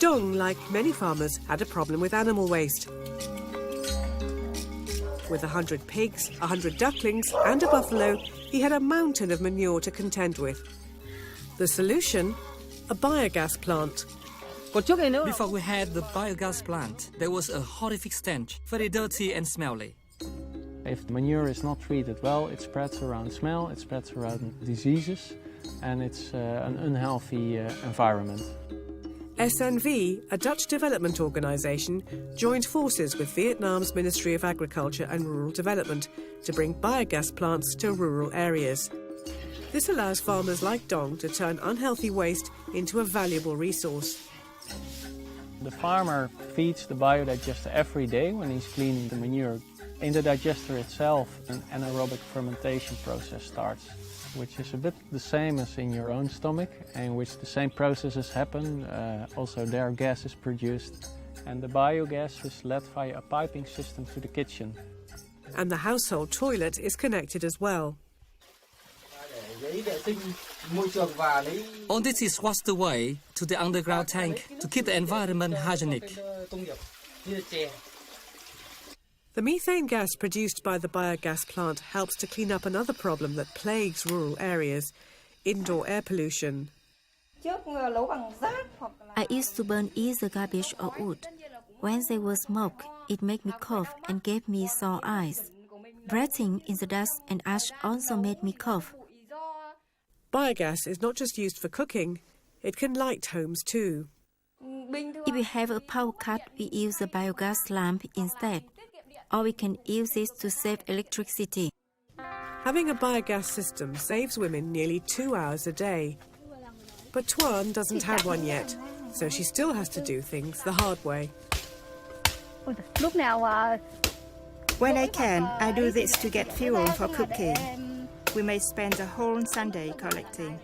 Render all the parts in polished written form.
Dong, like many farmers, had a problem with animal waste. With 100 pigs, 100 ducklings and a buffalo, he had a mountain of manure to contend with. The solution? A biogas plant. Before we had the biogas plant, there was a horrific stench, very dirty and smelly. If the manure is not treated well, it spreads around smell, it spreads around diseases, and it's an unhealthy environment. SNV, a Dutch development organisation, joined forces with Vietnam's Ministry of Agriculture and Rural Development to bring biogas plants to rural areas. This allows farmers like Dong to turn unhealthy waste into a valuable resource. The farmer feeds the biodigester every day when he's cleaning the manure. In the digester itself, an anaerobic fermentation process starts, which is a bit the same as in your own stomach, in which the same processes happen. Also there gas is produced, and the biogas is led via a piping system to the kitchen. And the household toilet is connected as well. All this is washed away to the underground tank to keep the environment hygienic. The methane gas produced by the biogas plant helps to clean up another problem that plagues rural areas: indoor air pollution. I used to burn either garbage or wood. When there was smoke, it made me cough and gave me sore eyes. Breathing in the dust and ash also made me cough. Biogas is not just used for cooking, it can light homes too. If we have a power cut, we use a biogas lamp instead. Or we can use it to save electricity. Having a biogas system saves women nearly 2 hours a day. But Tuan doesn't have one yet, so she still has to do things the hard way. When I can, I do this to get fuel for cooking. We may spend the whole Sunday collecting.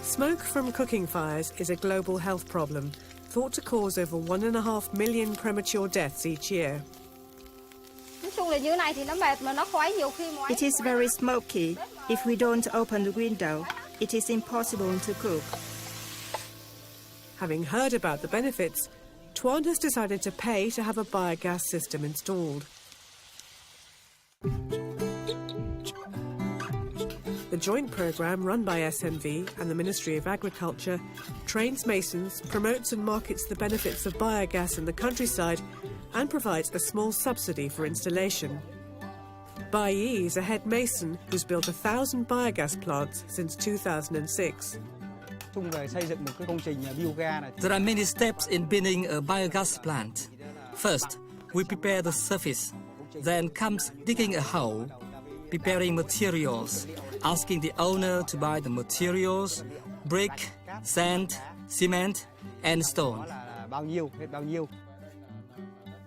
Smoke from cooking fires is a global health problem, thought to cause over 1.5 million premature deaths each year. It is very smoky. If we don't open the window, it is impossible to cook. Having heard about the benefits, Tuan has decided to pay to have a biogas system installed. The joint programme run by SNV and the Ministry of Agriculture trains masons, promotes and markets the benefits of biogas in the countryside and provides a small subsidy for installation. Bai Yi is a head mason who's built 1,000 biogas plants since 2006. There are many steps in building a biogas plant. First, we prepare the surface. Then comes digging a hole, preparing materials, asking the owner to buy the materials, brick, sand, cement and stone.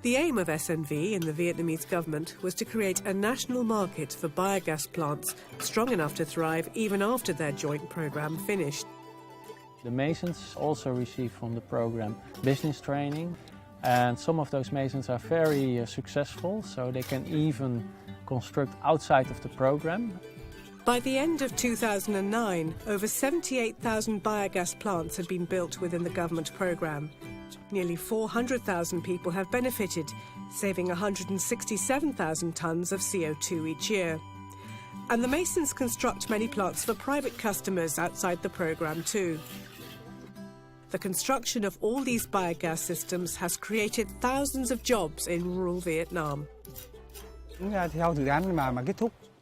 The aim of SNV and the Vietnamese government was to create a national market for biogas plants strong enough to thrive even after their joint programme finished. The masons also receive from the program business training, and some of those masons are very successful, so they can even construct outside of the program. By the end of 2009, over 78,000 biogas plants had been built within the government programme. Nearly 400,000 people have benefited, saving 167,000 tonnes of CO2 each year. And the masons construct many plants for private customers outside the programme too. The construction of all these biogas systems has created thousands of jobs in rural Vietnam.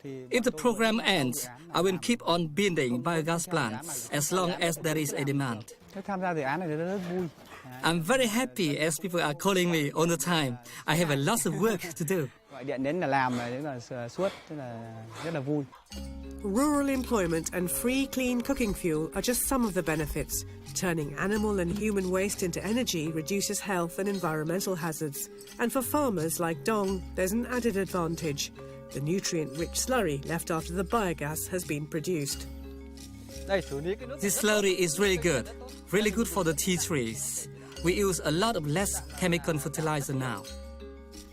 If the program ends, I will keep on building biogas plants as long as there is a demand. I'm very happy as people are calling me all the time. I have a lot of work to do. Rural employment and free clean cooking fuel are just some of the benefits. Turning animal and human waste into energy reduces health and environmental hazards. And for farmers like Dong, there's an added advantage: the nutrient-rich slurry left after the biogas has been produced. This slurry is really good for the tea trees. We use a lot of less chemical fertilizer now.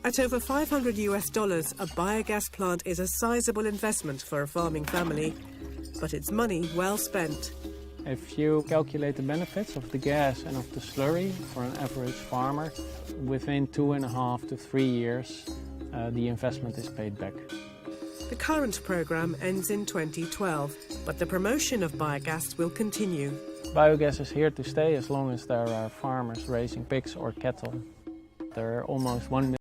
At over $500, a biogas plant is a sizable investment for a farming family, but it's money well spent. If you calculate the benefits of the gas and of the slurry for an average farmer, within 2.5 to 3 years, the investment is paid back. The current programme ends in 2012, but the promotion of biogas will continue. Biogas is here to stay as long as there are farmers raising pigs or cattle. There are almost 1 million